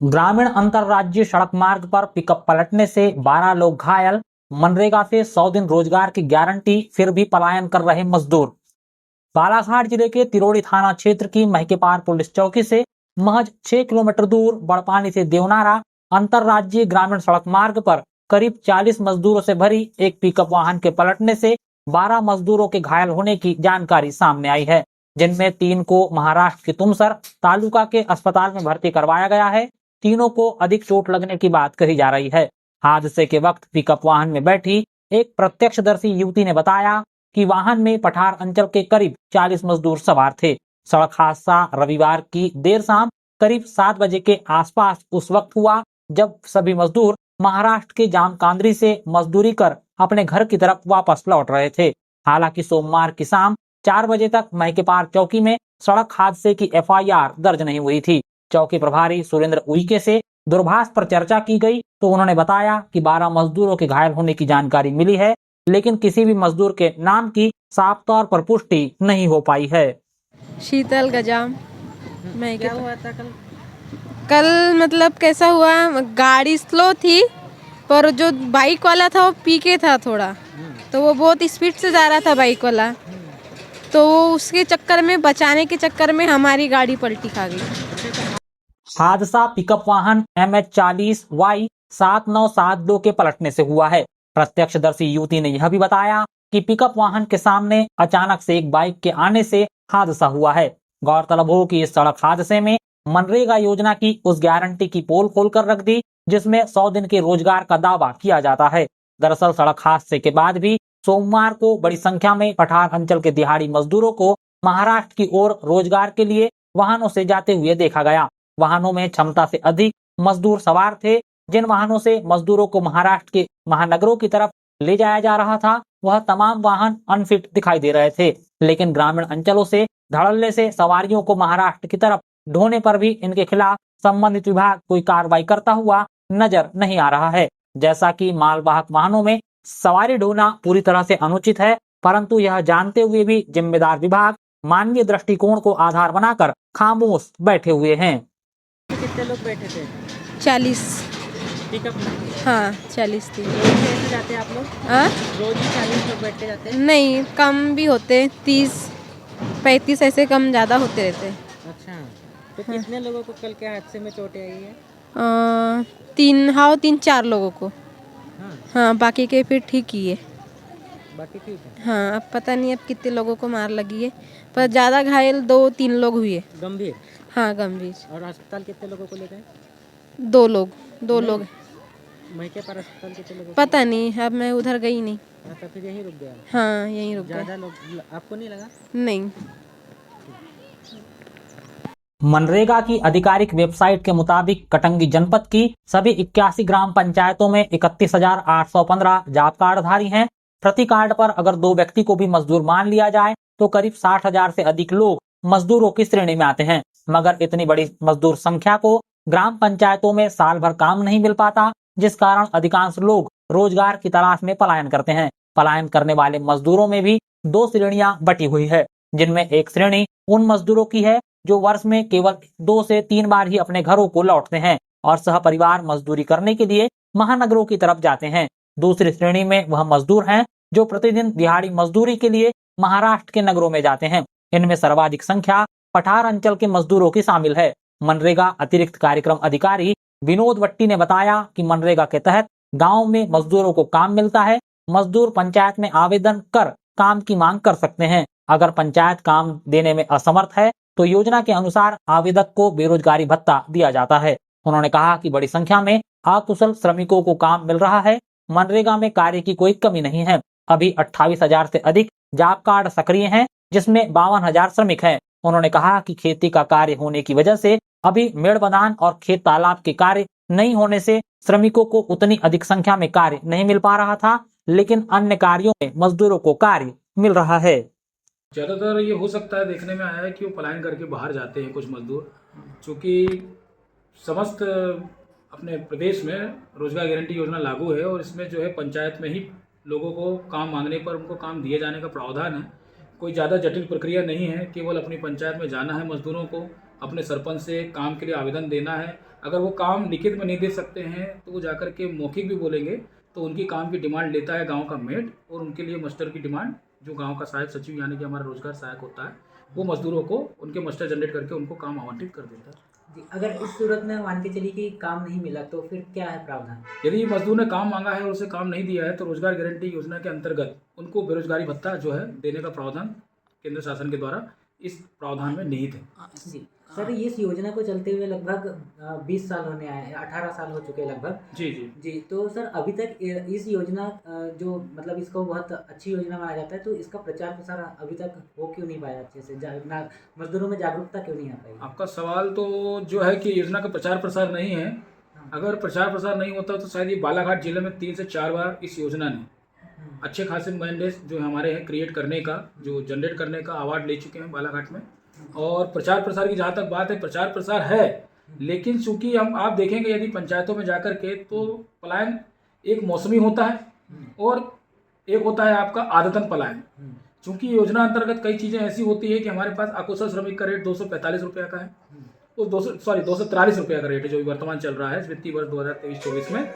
ग्रामीण अंतरराज्यीय सड़क मार्ग पर पिकअप पलटने से 12 लोग घायल। मनरेगा से 100 दिन रोजगार की गारंटी, फिर भी पलायन कर रहे मजदूर। बालाघाट जिले के तिरोड़ी थाना क्षेत्र की महकेपार पुलिस चौकी से महज 6 किलोमीटर दूर बड़पानी से देवनारा अंतरराज्यीय ग्रामीण सड़क मार्ग पर करीब 40 मजदूरों से भरी एक पिकअप वाहन के पलटने से 12 मजदूरों के घायल होने की जानकारी सामने आई है, जिनमें 3 को महाराष्ट्र के तुमसर तालुका के अस्पताल में भर्ती करवाया गया है। तीनों को अधिक चोट लगने की बात कही जा रही है। हादसे के वक्त पिकअप वाहन में बैठी एक प्रत्यक्षदर्शी युवती ने बताया कि वाहन में पठार अंचल के करीब 40 मजदूर सवार थे। सड़क हादसा रविवार की देर शाम करीब 7 बजे के आसपास उस वक्त हुआ जब सभी मजदूर महाराष्ट्र के जामकांदरी से मजदूरी कर अपने घर की तरफ वापस लौट रहे थे। हालांकि सोमवार की शाम 4 बजे तक महकेपार चौकी में सड़क हादसे की FIR दर्ज नहीं हुई थी। चौकी प्रभारी सुरेंद्र उइके से दूरभाष पर चर्चा की गई तो उन्होंने बताया कि 12 मजदूरों के घायल होने की जानकारी मिली है, लेकिन किसी भी मजदूर के नाम की साफ तौर पर पुष्टि नहीं हो पाई है। शीतल गजाम। मैं क्या हुआ था कल? कल मतलब कैसा हुआ, गाड़ी स्लो थी पर जो बाइक वाला था वो पी के था थोड़ा, तो वो बहुत स्पीड से जा रहा था बाइक वाला, तो वो उसके चक्कर में, बचाने के चक्कर में हमारी गाड़ी पलटी खा गई। हादसा पिकअप वाहन MH40Y 7972 के पलटने से हुआ है। प्रत्यक्षदर्शी युवती ने यह भी बताया कि पिकअप वाहन के सामने अचानक से एक बाइक के आने से हादसा हुआ है। गौरतलब हो कि इस सड़क हादसे में मनरेगा योजना की उस गारंटी की पोल खोलकर रख दी जिसमें 100 दिन के रोजगार का दावा किया जाता है। दरअसल सड़क हादसे के बाद भी सोमवार को बड़ी संख्या में पठार अंचल के दिहाड़ी मजदूरों को महाराष्ट्र की ओर रोजगार के लिए वाहनों से जाते हुए देखा गया। वाहनों में क्षमता से अधिक मजदूर सवार थे। जिन वाहनों से मजदूरों को महाराष्ट्र के महानगरों की तरफ ले जाया जा रहा था, वह तमाम वाहन अनफिट दिखाई दे रहे थे, लेकिन ग्रामीण अंचलों से धड़ल्ले से सवारियों को महाराष्ट्र की तरफ ढोने पर भी इनके खिलाफ संबंधित विभाग कोई कार्रवाई करता हुआ नजर नहीं आ रहा है। जैसा कि मालवाहक वाहनों में सवारी ढोना पूरी तरह से अनुचित है, परंतु यह जानते हुए भी जिम्मेदार विभाग मानवीय दृष्टिकोण को आधार बनाकर खामोश बैठे हुए हैं। कितने लोग बैठे थे 40। पिकअप में? हाँ 40 थी। रोज कैसे जाते हैं आप लोग? हाँ रोज ही 40 लोग बैठ के जाते हैं? नहीं, कम भी होते, 30-35 ऐसे कम ज़्यादा होते रहते। अच्छा, तो कितने लोगों को कल के हादसे में चोटें आई है? 3-4 लोगों को। हाँ, हाँ, बाकी के फिर ठीक ही है। बाकी ठीक है। हाँ, अब पता नहीं अब कितने लोगों को मार लगी है, पर ज़्यादा घायल 2-3 लोग हुए। गंभीर? हाँ गंभीर। और अस्पताल कितने लोगों को ले गए? 2 लोग। महके पर अस्पताल कितने लोगों को? पता नहीं, अब मैं उधर गई नहीं। अच्छा, फिर यहीं रुक गया? हाँ यहीं रुक ज़्यादा गए। लोग आपको नहीं लगा? नहीं। मनरेगा की आधिकारिक वेबसाइट के मुताबिक कटंगी जनपद की सभी 81 ग्राम पंचायतों में 31,815 जॉब कार्डधारी हैं। प्रति कार्ड पर अगर 2 व्यक्ति को भी मजदूर मान लिया जाए तो करीब 60,000 से अधिक लोग मजदूरों की श्रेणी में आते हैं, मगर इतनी बड़ी मजदूर संख्या को ग्राम पंचायतों में साल भर काम नहीं मिल पाता, जिस कारण अधिकांश लोग रोजगार की तलाश में पलायन करते हैं। पलायन करने वाले मजदूरों में भी 2 श्रेणियां बटी हुई है, जिनमें एक श्रेणी उन मजदूरों की है जो वर्ष में केवल 2 से 3 बार ही अपने घरों को लौटते हैं और सहपरिवार मजदूरी करने के लिए महानगरों की तरफ जाते हैं। दूसरी श्रेणी में वह मजदूर हैं जो प्रतिदिन दिहाड़ी मजदूरी के लिए महाराष्ट्र के नगरों में जाते हैं। इनमें सर्वाधिक संख्या पठार अंचल के मजदूरों की शामिल है। मनरेगा अतिरिक्त कार्यक्रम अधिकारी विनोद वट्टी ने बताया कि मनरेगा के तहत गाँव में मजदूरों को काम मिलता है। मजदूर पंचायत में आवेदन कर काम की मांग कर सकते हैं। अगर पंचायत काम देने में असमर्थ है तो योजना के अनुसार आवेदक को बेरोजगारी भत्ता दिया जाता है। उन्होंने कहा कि बड़ी संख्या में अकुशल श्रमिकों को काम मिल रहा है। मनरेगा में कार्य की कोई कमी नहीं है। अभी 28,000 से अधिक जॉब कार्ड सक्रिय हैं, जिसमें 52,000 श्रमिक हैं। उन्होंने कहा कि खेती का कार्य होने की वजह से अभी मेड़ बदान और खेत तालाब के कार्य नहीं होने से श्रमिकों को उतनी अधिक संख्या में कार्य नहीं मिल पा रहा था, लेकिन अन्य कार्यों में मजदूरों को कार्य मिल रहा है। ज़्यादातर ये हो सकता है, देखने में आया है कि वो पलायन करके बाहर जाते हैं कुछ मजदूर, क्योंकि समस्त अपने प्रदेश में रोजगार गारंटी योजना लागू है और इसमें जो है पंचायत में ही लोगों को काम मांगने पर उनको काम दिए जाने का प्रावधान है। कोई ज़्यादा जटिल प्रक्रिया नहीं है, केवल अपनी पंचायत में जाना है मजदूरों को अपने सरपंच से काम के लिए आवेदन देना है। अगर वो काम लिखित में नहीं दे सकते हैं तो वो जाकर के मौखिक भी बोलेंगे, तो उनकी काम की डिमांड लेता है गांव का मेट, और उनके लिए मस्टर की डिमांड जो गांव का सहायक सचिव यानी कि हमारा रोजगार सहायक होता है, वो मजदूरों को उनके मस्टर जनरेट करके उनको काम आवंटित कर देता है। जी, अगर इस सूरत में मान के चलिए कि काम नहीं मिला तो फिर क्या है प्रावधान? यदि मजदूर ने काम मांगा है और उसे काम नहीं दिया है तो रोजगार गारंटी योजना के अंतर्गत उनको बेरोजगारी भत्ता जो है देने का प्रावधान केंद्र शासन के द्वारा इस प्रावधान में निहित है। जी सर, इस योजना को चलते हुए लगभग 20 साल होने आए हैं, 18 साल हो चुके हैं लगभग। जी जी जी, तो सर अभी तक इस योजना जो मतलब इसको बहुत अच्छी योजना माना जाता है, तो इसका प्रचार प्रसार अभी तक हो क्यों नहीं पाया अच्छे से? मजदूरों में जागरूकता क्यों नहीं आ पाई? आपका सवाल तो जो है कि योजना का प्रचार प्रसार नहीं है। अगर प्रचार प्रसार नहीं होता तो शायद ये बालाघाट जिले में 3 से 4 बार इस योजना ने अच्छे खासे मैंडेट जो हमारे हैं क्रिएट करने का, जो जनरेट करने का अवार्ड ले चुके हैं बालाघाट में। और प्रचार प्रसार की जहाँ तक बात है, प्रचार प्रसार है, लेकिन चूंकि आप देखेंगे यदि पंचायतों में जाकर के तो पलायन एक मौसमी होता है और एक होता है आपका आदतन पलायन। चूंकि योजना अंतर्गत कई चीज़ें ऐसी होती है कि हमारे पास अकुशल श्रमिक का रेट 245 रुपये का है, तो 243 रुपये का रेट है जो वर्तमान चल रहा है इस वित्तीय वर्ष 2023-24 में।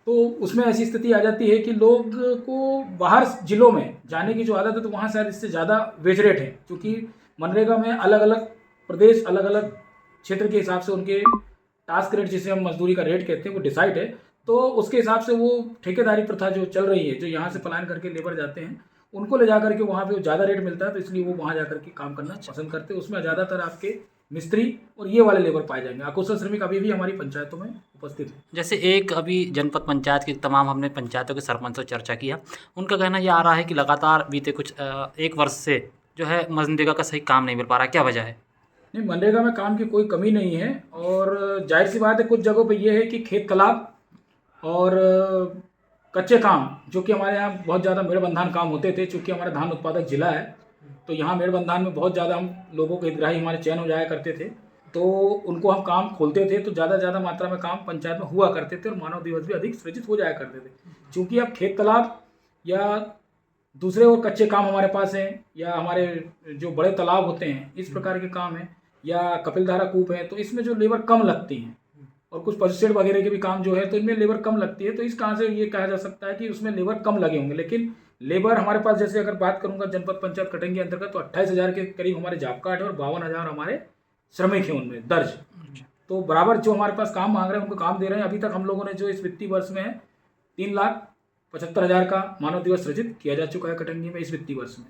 तो उसमें ऐसी स्थिति आ जाती है कि लोग को बाहर जिलों में जाने की जो आदत है तो वहाँ शायद इससे ज़्यादा वेज रेट है, क्योंकि मनरेगा में अलग अलग प्रदेश अलग अलग क्षेत्र के हिसाब से उनके टास्क रेट, जिसे हम मजदूरी का रेट कहते हैं, वो डिसाइड है। तो उसके हिसाब से वो ठेकेदारी प्रथा जो चल रही है, जो यहाँ से पलायन करके लेबर जाते हैं उनको ले जा करके वहाँ पे ज़्यादा रेट मिलता है, तो इसलिए वो वहाँ जा करके काम करना पसंद करते हैं। उसमें ज़्यादातर आपके मिस्त्री और ये वाले लेबर पाए जाएंगे। अकुशल श्रमिक अभी भी हमारी पंचायतों में उपस्थित है। जैसे एक अभी जनपद पंचायत की तमाम हमने पंचायतों के सरपंच से चर्चा किया, उनका कहना यह आ रहा है कि लगातार बीते कुछ 1 वर्ष से जो है मनरेगा का सही काम नहीं मिल पा रहा है, क्या वजह है? नहीं, मनरेगा में काम की कोई कमी नहीं है, और जाहिर सी बात है कुछ जगहों पे ये है कि खेत तालाब और कच्चे काम, जो कि हमारे यहाँ बहुत ज़्यादा मेड़बंधान काम होते थे, चूँकि हमारा धान उत्पादक जिला है तो यहाँ मेड़बंधान में बहुत ज़्यादा हम लोगों के हितग्राही हमारे चयन हो जाया करते थे, तो उनको हम काम खोलते थे तो ज़्यादा मात्रा में काम पंचायत में हुआ करते थे और मानव दिवस भी अधिक सृजित हो जाया करते थे। चूँकि अब खेत तालाब या दूसरे और कच्चे काम हमारे पास हैं, या हमारे जो बड़े तालाब होते हैं इस प्रकार के काम हैं, या कपिलधारा कूप है, तो इसमें जो लेबर कम लगती हैं, और कुछ पशु शेड वगैरह के भी काम जो है तो इनमें लेबर कम लगती है। तो इस कारण से ये कहा जा सकता है कि उसमें लेबर कम लगे होंगे। लेकिन लेबर हमारे पास, जैसे अगर बात करूंगा जनपद पंचायत कटंगी अंतर्गत, तो 28,000 के करीब हमारे जॉब कार्ड है और 52,000 हमारे श्रमिक हैं उनमें दर्ज। तो बराबर जो हमारे पास काम मांग रहे हैं उनको काम दे रहे हैं। अभी तक हम लोगों ने जो इस वित्तीय वर्ष में 3,75,000 का मानव दिवस सृजित किया जा चुका है कटंगी में इस वित्तीय वर्ष में।